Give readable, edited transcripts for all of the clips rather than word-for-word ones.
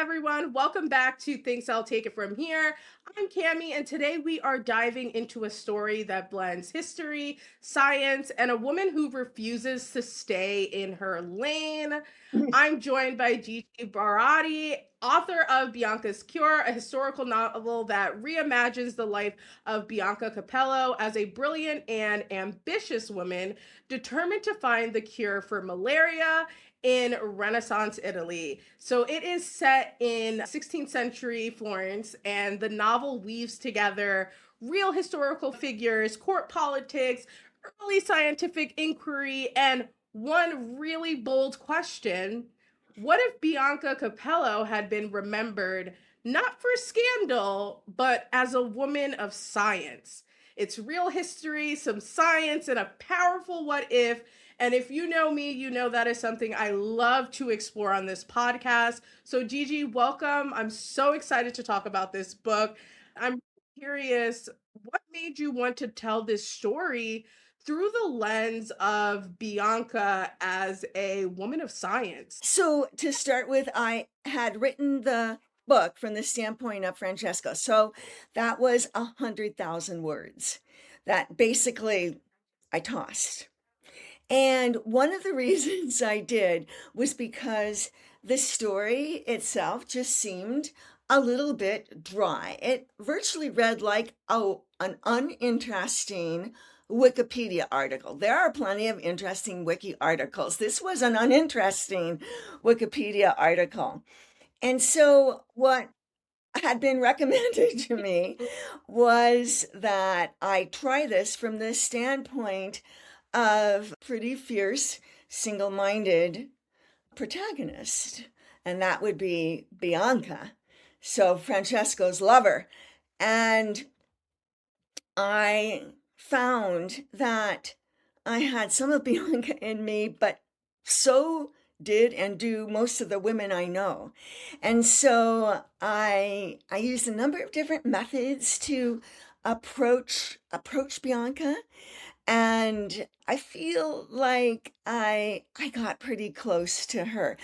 everyone. Welcome back to Things I'll Take It From Here. I'm Cami, and today we are diving into a story that blends history, science, and a woman who refuses to stay in her lane. I'm joined by Gigi Berardi, author of Bianca's Cure, a historical novel that reimagines the life of Bianca Capello as a brilliant and ambitious woman determined to find the cure for malaria in Renaissance Italy. So it is set in 16th century Florence, and the novel weaves together real historical figures, court politics, early scientific inquiry, and one really bold question. What if Bianca Capello had been remembered not for scandal, but as a woman of science? It's real history, some science, and a powerful what if. And if you know me, you know that is something I love to explore on this podcast. So, Gigi, welcome. I'm so excited to talk about this book. I'm curious, what made you want to tell this story through the lens of Bianca as a woman of science? So to start with, I had written the book from the standpoint of Francesco. So that was 100,000 words that basically I tossed. And one of the reasons I did was because the story itself just seemed a little bit dry. It virtually read like an uninteresting Wikipedia article. There are plenty of interesting wiki articles. This was an uninteresting Wikipedia article. And so what had been recommended to me was that I try this from the standpoint of pretty fierce, single-minded protagonist, and that would be Bianca, so Francesco's lover. And I found that I had some of Bianca in me, but so did and do most of the women I know. And so I used a number of different methods to approach Bianca. And I feel like I got pretty close to her.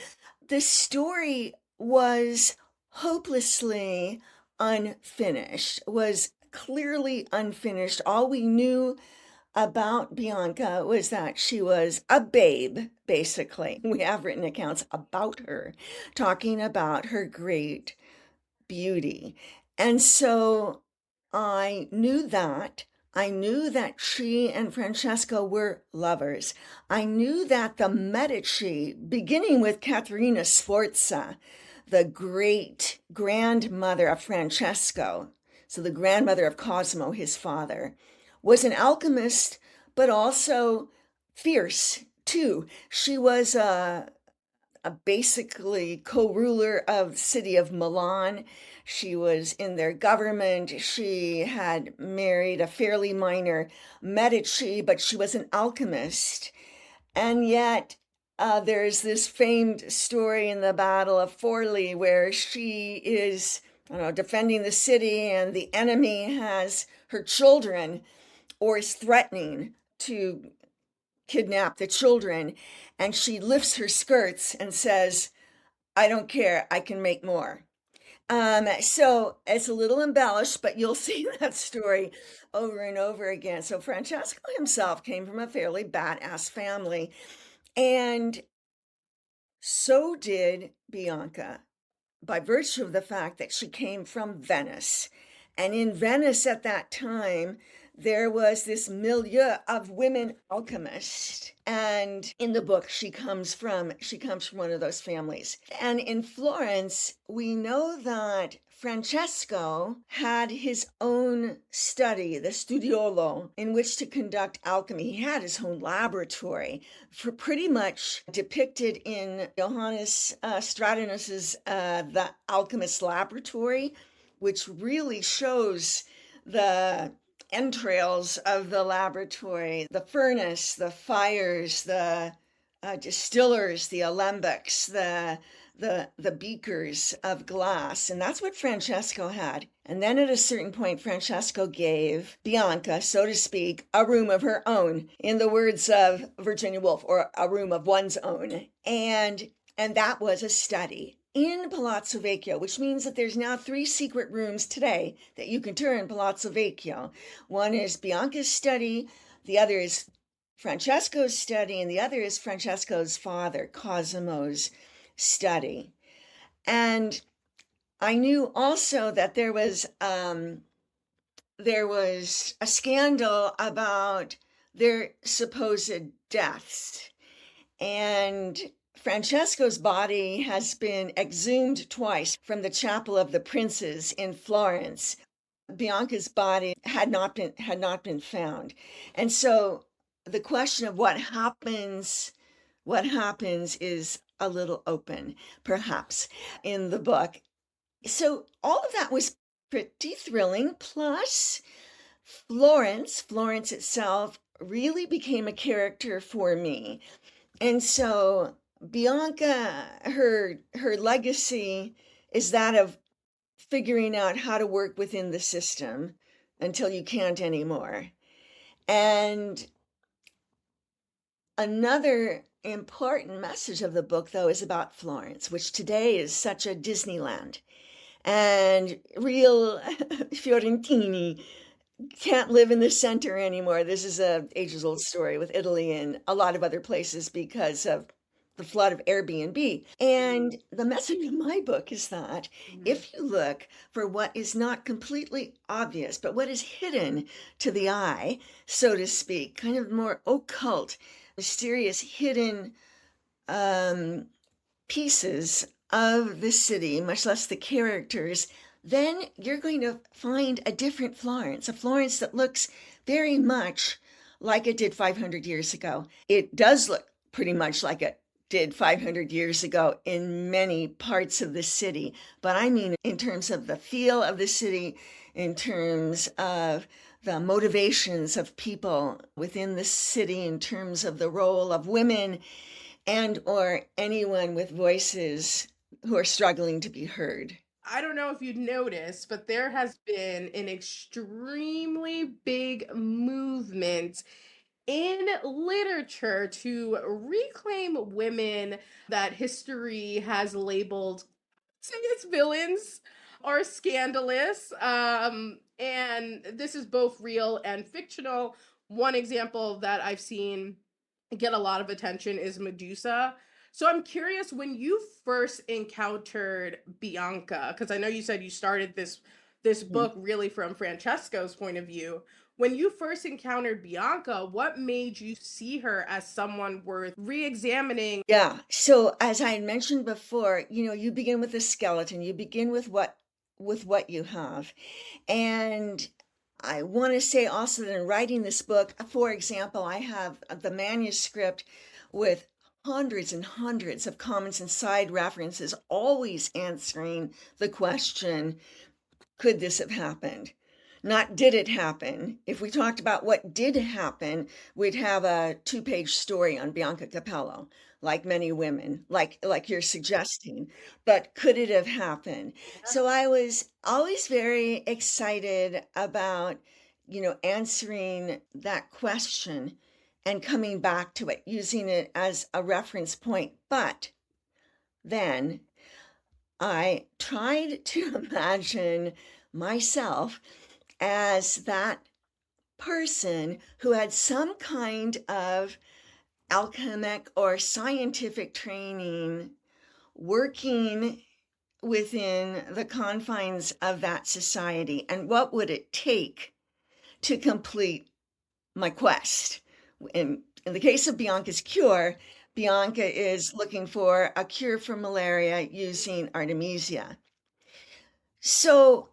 The story was hopelessly unfinished, was clearly unfinished. All we knew about Bianca was that she was a babe, basically. We have written accounts about her, talking about her great beauty. And so I knew that. I knew that she and Francesco were lovers. I knew that the Medici, beginning with Caterina Sforza, the great grandmother of Francesco, so the grandmother of Cosimo, his father, was an alchemist, but also fierce too. She was a basically co-ruler of the city of Milan. She was in their government. She had married a fairly minor Medici, but she was an alchemist. And yet there's this famed story in the Battle of Forli where she is, defending the city, and the enemy has her children or is threatening to kidnap the children. And she lifts her skirts and says, "I don't care, I can make more." So it's a little embellished, but you'll see that story over and over again. So Francesco himself came from a fairly badass family, and so did Bianca, by virtue of the fact that she came from Venice. And in Venice at that time, there was this milieu of women alchemists. And in the book, she comes from one of those families. And in Florence, we know that Francesco had his own study, the studiolo, in which to conduct alchemy. He had his own laboratory, for pretty much depicted in Johannes Stratinus's The Alchemist's Laboratory, which really shows the entrails of the laboratory, the furnace, the fires, the distillers, the alembics, the beakers of glass. And that's what Francesco had. And then at a certain point, Francesco gave Bianca, so to speak, a room of her own, in the words of Virginia Woolf, or a room of one's own. And that was a study in Palazzo Vecchio, which means that there's now 3 secret rooms today that you can tour in Palazzo Vecchio. One is Bianca's study, the other is Francesco's study, and the other is Francesco's father, Cosimo's study. And I knew also that there was a scandal about their supposed deaths. And Francesco's body has been exhumed twice from the Chapel of the Princes in Florence. Bianca's body had not been found. And so the question of what happens is a little open, perhaps, in the book. So all of that was pretty thrilling. Plus, Florence itself really became a character for me. And so Bianca, her legacy is that of figuring out how to work within the system until you can't anymore. And another important message of the book, though, is about Florence, which today is such a Disneyland. And real Fiorentini can't live in the center anymore. This is a ages-old story with Italy and a lot of other places because of the flood of Airbnb. And the message of my book is that if you look for what is not completely obvious, but what is hidden to the eye, so to speak, kind of more occult, mysterious, hidden pieces of the city, much less the characters, then you're going to find a different Florence, a Florence that looks very much like it did 500 years ago. It does look pretty much like it did 500 years ago in many parts of the city, but I mean in terms of the feel of the city, in terms of the motivations of people within the city, in terms of the role of women and or anyone with voices who are struggling to be heard. I don't know if you'd noticed, but there has been an extremely big movement in literature to reclaim women that history has labeled, say it's villains or scandalous. And this is both real and fictional. One example that I've seen get a lot of attention is Medusa. So I'm curious, when you first encountered Bianca, because I know you said you started this Mhm. book really from Francesco's point of view. When you first encountered Bianca, what made you see her as someone worth re-examining? Yeah. So as I had mentioned before, you begin with a skeleton. You begin with what you have. And I want to say also that in writing this book, for example, I have the manuscript with hundreds and hundreds of comments and side references, always answering the question, could this have happened? Not did it happen. If we talked about what did happen, we'd have a 2-page story on Bianca Capello, like many women, like you're suggesting. But could it have happened? So I was always very excited about, answering that question and coming back to it, using it as a reference point. But then I tried to imagine myself as that person who had some kind of alchemic or scientific training working within the confines of that society. And what would it take to complete my quest? In the case of Bianca's cure, Bianca is looking for a cure for malaria using Artemisia. So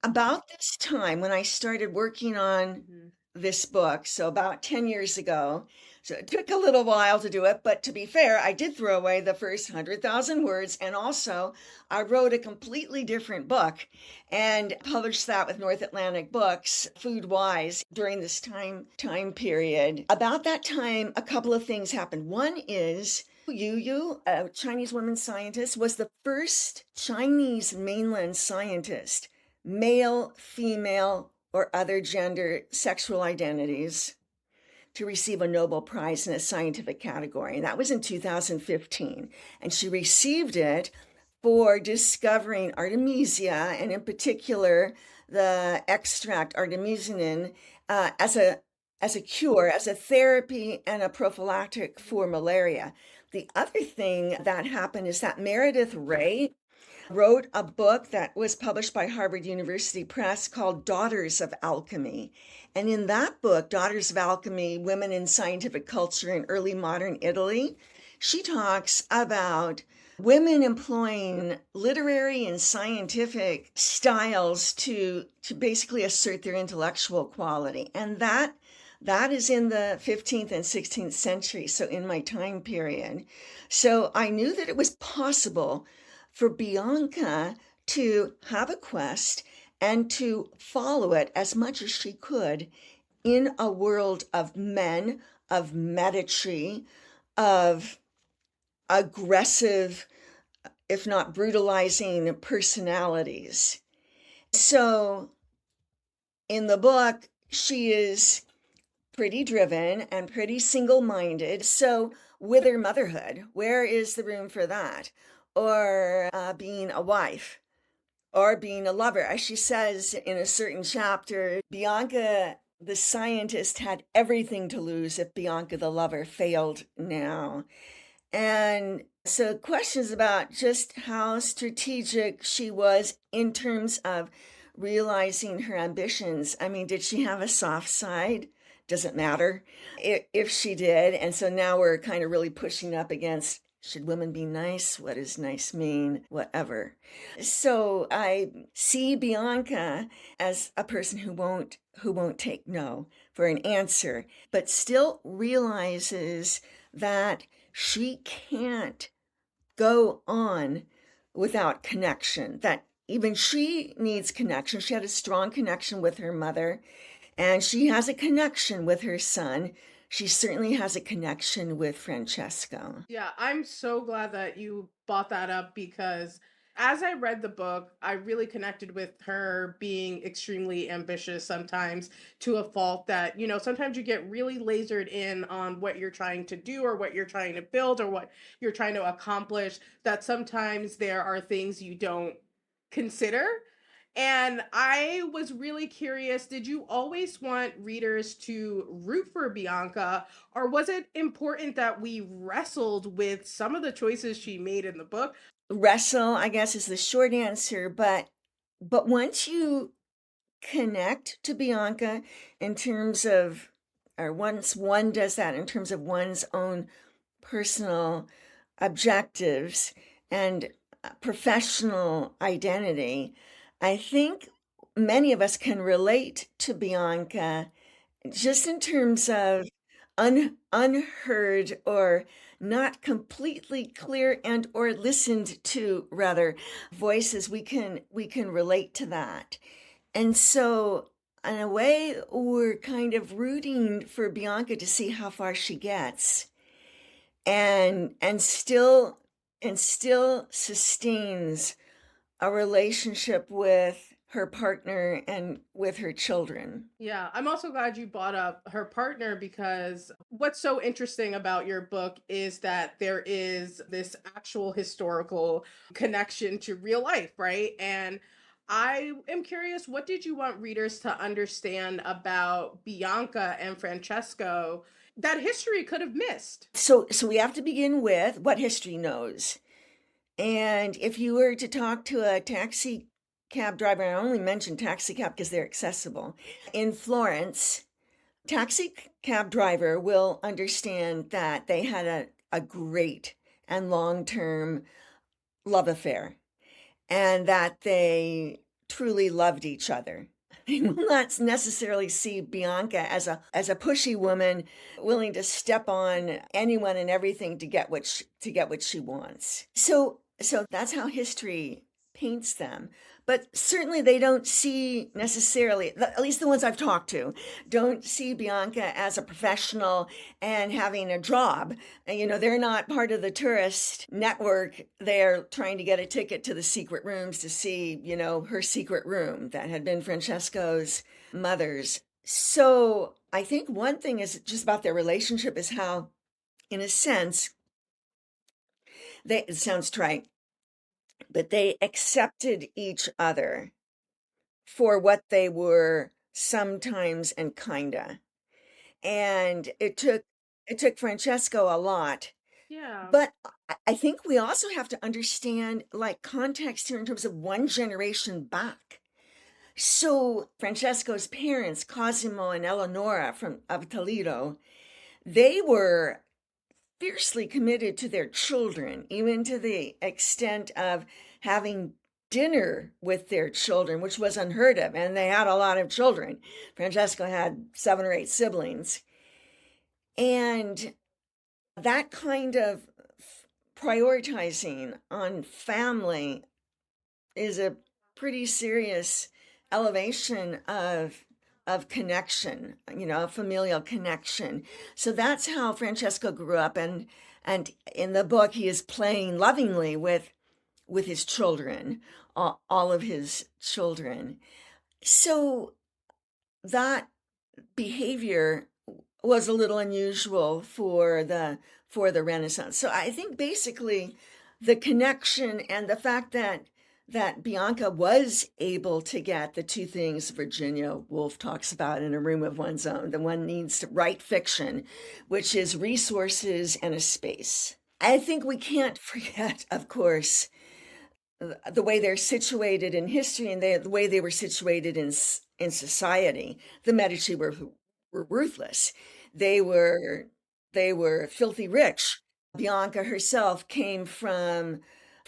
about this time when I started working on Mhm. this book, so about 10 years ago, so it took a little while to do it, but to be fair, I did throw away the first 100,000 words, and also I wrote a completely different book and published that with North Atlantic Books, Food Wise, during this time period. About that time, a couple of things happened. One is Yu, a Chinese woman scientist, was the first Chinese mainland scientist, male, female, or other gender sexual identities, to receive a Nobel Prize in a scientific category. And that was in 2015. And she received it for discovering Artemisia, and in particular the extract artemisinin, as a cure, as a therapy and a prophylactic for malaria. The other thing that happened is that Meredith Ray wrote a book that was published by Harvard University Press called Daughters of Alchemy. And in that book, Daughters of Alchemy, Women in Scientific Culture in Early Modern Italy, she talks about women employing literary and scientific styles to basically assert their intellectual quality. And that is in the 15th and 16th century, so in my time period. So I knew that it was possible for Bianca to have a quest and to follow it as much as she could in a world of men, of Medici, of aggressive, if not brutalizing personalities. So in the book, she is pretty driven and pretty single-minded. So with her motherhood, where is the room for that? Or being a wife, or being a lover. As she says in a certain chapter, Bianca, the scientist, had everything to lose if Bianca, the lover, failed now. And so questions about just how strategic she was in terms of realizing her ambitions. I mean, did she have a soft side? Doesn't matter if she did. And so now we're kind of really pushing up against, should women be nice? What does nice mean? Whatever. So I see Bianca as a person who won't take no for an answer, but still realizes that she can't go on without connection, that even she needs connection. She had a strong connection with her mother, and she has a connection with her son. She certainly has a connection with Francesco. Yeah, I'm so glad that you brought that up because as I read the book, I really connected with her being extremely ambitious sometimes to a fault that, sometimes you get really lasered in on what you're trying to do or what you're trying to build or what you're trying to accomplish, that sometimes there are things you don't consider. And I was really curious, did you always want readers to root for Bianca, or was it important that we wrestled with some of the choices she made in the book? Wrestle, I guess, is the short answer, but once you connect to Bianca in terms of, or once one does that in terms of one's own personal objectives and professional identity, I think many of us can relate to Bianca just in terms of unheard or not completely clear and or listened to, rather, voices. We can relate to that. And so in a way, we're kind of rooting for Bianca to see how far she gets, and still sustains a relationship with her partner and with her children. Yeah, I'm also glad you brought up her partner because what's so interesting about your book is that there is this actual historical connection to real life, right? And I am curious, what did you want readers to understand about Bianca and Francesco that history could have missed? So we have to begin with what history knows. And if you were to talk to a taxi cab driver, I only mention taxi cab because they're accessible, in Florence, taxi cab driver will understand that they had a great and long-term love affair, and that they truly loved each other. They will not necessarily see Bianca as a pushy woman willing to step on anyone and everything to get what she wants. So that's how history paints them. But certainly they don't see necessarily, at least the ones I've talked to, don't see Bianca as a professional and having a job. They're not part of the tourist network. They're trying to get a ticket to the secret rooms to see, her secret room that had been Francesco's mother's. So I think one thing is just about their relationship is how, in a sense, it sounds trite, but they accepted each other for what they were sometimes and kinda. And it took Francesco a lot. Yeah. But I think we also have to understand like context here in terms of one generation back. So Francesco's parents, Cosimo and Eleonora from of Toledo, they were fiercely committed to their children, even to the extent of having dinner with their children, which was unheard of. And they had a lot of children. Francesco had 7 or 8 siblings. And that kind of prioritizing on family is a pretty serious elevation of connection, familial connection. So that's how Francesco grew up, and in the book he is playing lovingly with his children, all of his children. So that behavior was a little unusual for the Renaissance. So I think basically the connection and the fact that Bianca was able to get the two things Virginia Woolf talks about in A Room of One's Own. The one needs to write fiction, which is resources and a space. I think we can't forget, of course, the way they're situated in history and the way they were situated in society. The Medici were ruthless. They were they were filthy rich. Bianca herself came from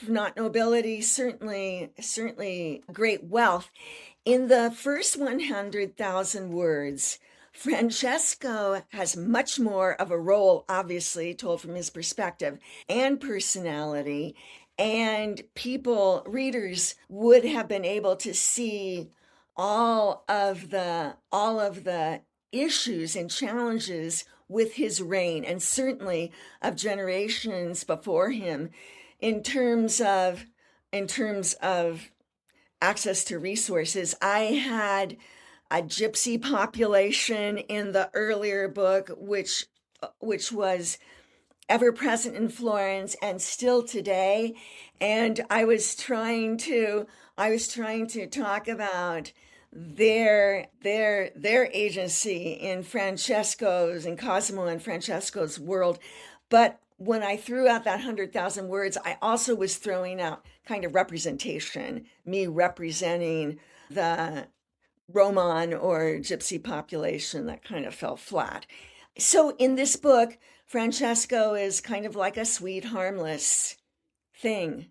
not nobility, certainly great wealth. In the first 100,000 words, Francesco has much more of a role, obviously, told from his perspective and personality. And readers would have been able to see all of the issues and challenges with his reign, and certainly of generations before him, in terms of access to resources. I had a gypsy population in the earlier book, which was ever present in Florence and still today. And I was trying to talk about their agency in Francesco's and Cosimo and Francesco's world. But when I threw out that 100,000 words, I also was throwing out kind of representation, me representing the Roman or gypsy population that kind of fell flat. So in this book, Francesco is kind of like a sweet, harmless thing.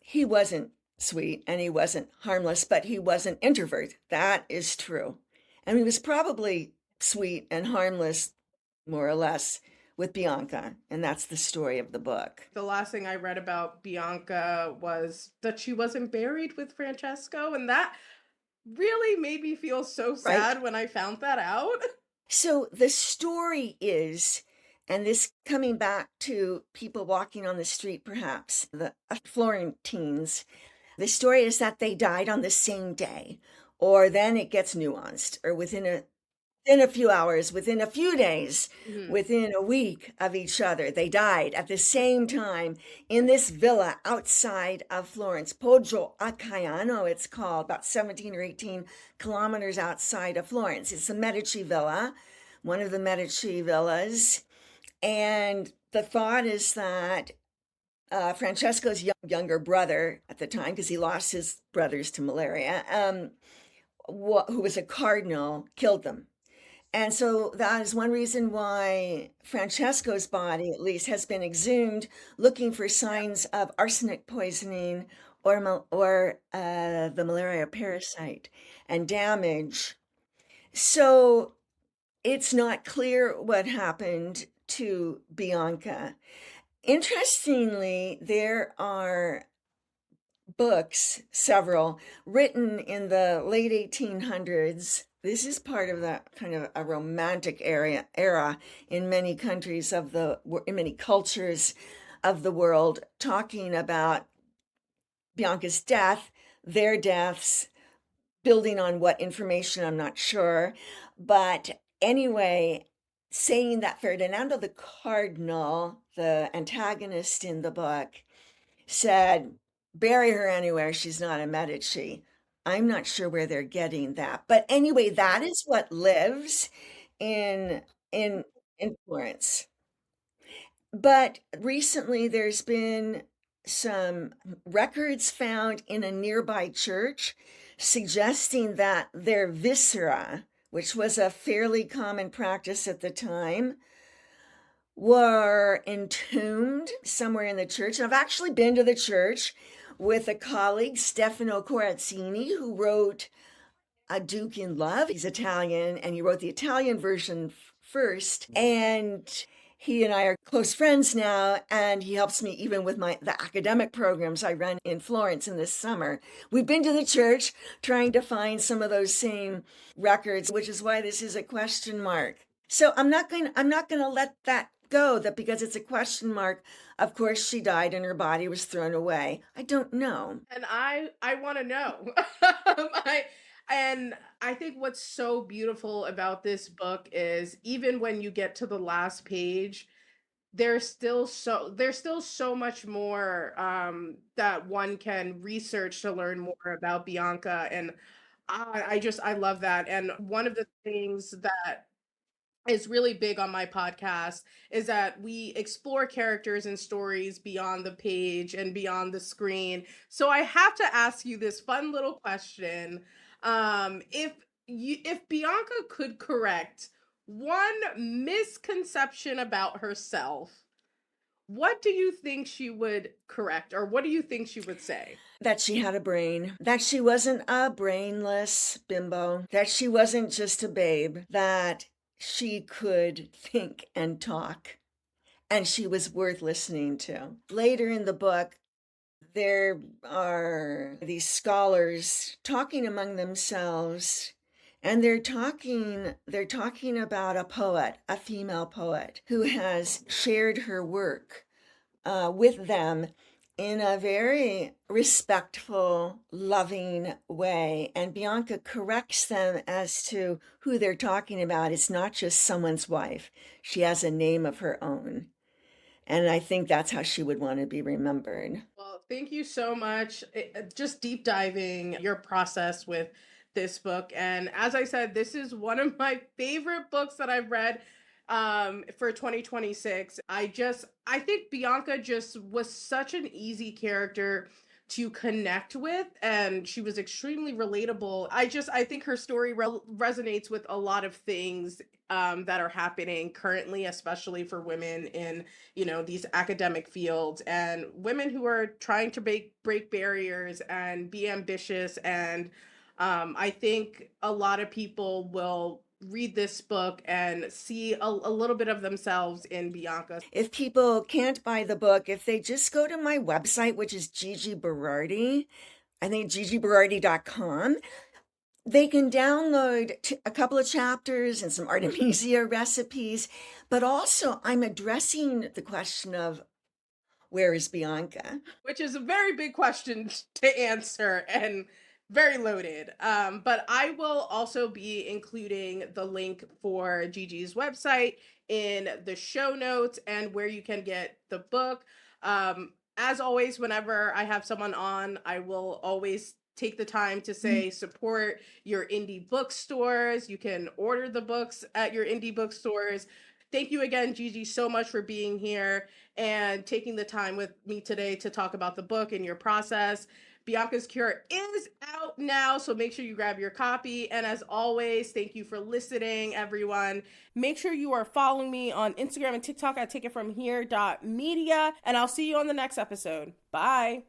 He wasn't sweet and he wasn't harmless, but he was an introvert. That is true. And he was probably sweet and harmless, more or less, with Bianca. And that's the story of the book. The last thing I read about Bianca was that she wasn't buried with Francesco, and that really made me feel so Right? sad when I found that out. So the story is, and this coming back to people walking on the street, perhaps, the Florentines, the story is that they died on the same day, or then it gets nuanced, or within a few hours, within a few days, Mhm. within a week of each other. They died at the same time in this villa outside of Florence, Poggio a Caiano, it's called, about 17 or 18 kilometers outside of Florence. It's the Medici villa, one of the Medici villas. And the thought is that Francesco's younger brother at the time, because he lost his brothers to malaria, who was a cardinal, killed them. And so that is one reason why Francesco's body, at least, has been exhumed, looking for signs of arsenic poisoning or the malaria parasite and damage. So it's not clear what happened to Bianca. Interestingly, there are books, several, written in the late 1800s. This is part of that kind of a romantic era in many countries in many cultures of the world, talking about Bianca's death, their deaths, building on what information I'm not sure. But anyway, saying that Ferdinando the Cardinal, the antagonist in the book, said bury her anywhere. She's not a Medici. I'm not sure where they're getting that. But anyway, that is what lives in in in Florence. But recently there's been some records found in a nearby church suggesting that their viscera, which was a fairly common practice at the time, were entombed somewhere in the church. And I've actually been to the church with a colleague, Stefano Corazzini, who wrote A Duke in Love. He's Italian, and he wrote the Italian version first. And he and I are close friends now, and he helps me even with the academic programs I run in Florence in this summer. We've been to the church trying to find some of those same records, which is why this is a question mark. So I'm not going to let that go, that because it's a question mark, of course she died and her body was thrown away. I don't know. And I want to know. And I think what's so beautiful about this book is even when you get to the last page, there's still so much more that one can research to learn more about Bianca. And I love that. And one of the things that is really big on my podcast is that we explore characters and stories beyond the page and beyond the screen. So I have to ask you this fun little question. If Bianca could correct one misconception about herself, what do you think she would correct, or what do you think she would say? That she had a brain, that she wasn't a brainless bimbo, that she wasn't just a babe, that she could think and talk, and she was worth listening to. Later in the book, there are these scholars talking among themselves, and they're talking about a poet, a female poet who has shared her work with them in a very respectful, loving way. And Bianca corrects them as to who they're talking about. It's not just someone's wife, she has a name of her own. And I think that's how she would want to be remembered. Well, thank you so much. Just deep diving your process with this book. And as I said, this is one of my favorite books that I've read for 2026. I think Bianca just was such an easy character to connect with, and she was extremely relatable. I think her story resonates with a lot of things that are happening currently, especially for women in these academic fields, and women who are trying to break barriers and be ambitious. And I think a lot of people will read this book and see a little bit of themselves in Bianca. If people can't buy the book, if they just go to my website, which is Gigi Berardi, I think gigiberardi.com, they can download a couple of chapters and some Artemisia recipes. But also, I'm addressing the question of where is Bianca? Which is a very big question to answer and very loaded. But I will also be including the link for Gigi's website in the show notes and where you can get the book. As always, whenever I have someone on, I will always take the time to say support your indie bookstores. You can order the books at your indie bookstores. Thank you again, Gigi, so much for being here and taking the time with me today to talk about the book and your process. Bianca's Cure is out now, so make sure you grab your copy. And as always, thank you for listening, everyone. Make sure you are following me on Instagram and TikTok at takeitfromhere.media, and I'll see you on the next episode. Bye.